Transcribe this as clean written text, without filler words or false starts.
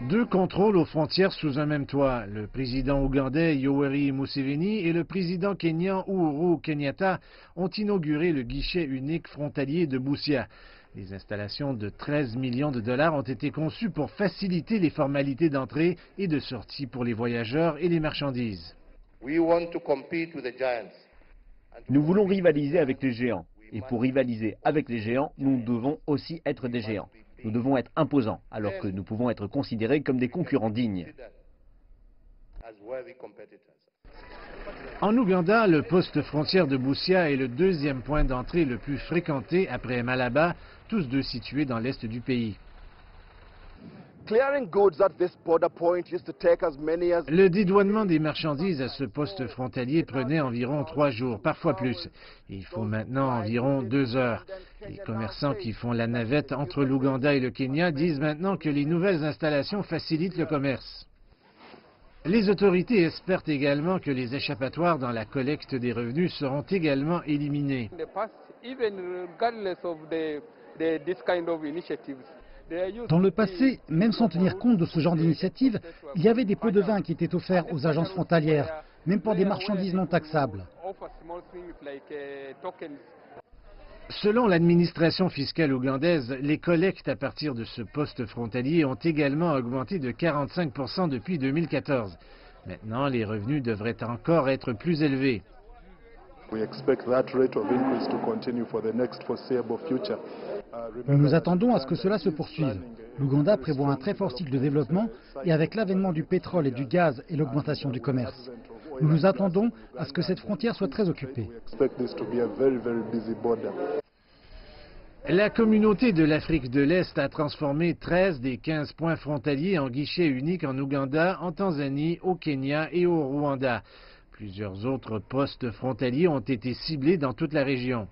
Deux contrôles aux frontières sous un même toit. Le président ougandais Yoweri Museveni et le président kényan Uhuru Kenyatta ont inauguré le guichet unique frontalier de Busia. Les installations de 13 millions de dollars ont été conçues pour faciliter les formalités d'entrée et de sortie pour les voyageurs et les marchandises. Nous voulons rivaliser avec les géants. Et pour rivaliser avec les géants, nous devons aussi être des géants. Nous devons être imposants, alors que nous pouvons être considérés comme des concurrents dignes. En Ouganda, le poste frontière de Busia est le deuxième point d'entrée le plus fréquenté après Malaba, tous deux situés dans l'est du pays. Le dédouanement des marchandises à ce poste frontalier prenait environ 3 jours, parfois plus. Il faut maintenant environ 2 heures. Les commerçants qui font la navette entre l'Ouganda et le Kenya disent maintenant que les nouvelles installations facilitent le commerce. Les autorités espèrent également que les échappatoires dans la collecte des revenus seront également éliminés. Dans le passé, même sans tenir compte de ce genre d'initiative, il y avait des pots de vin qui étaient offerts aux agences frontalières, même pour des marchandises non taxables. Selon l'administration fiscale ougandaise, les collectes à partir de ce poste frontalier ont également augmenté de 45% depuis 2014. Maintenant, les revenus devraient encore être plus élevés. Nous nous attendons à ce que cela se poursuive. L'Ouganda prévoit un très fort cycle de développement et avec l'avènement du pétrole et du gaz et l'augmentation du commerce. Nous nous attendons à ce que cette frontière soit très occupée. La communauté de l'Afrique de l'Est a transformé 13 des 15 points frontaliers en guichets uniques en Ouganda, en Tanzanie, au Kenya et au Rwanda. Plusieurs autres postes frontaliers ont été ciblés dans toute la région.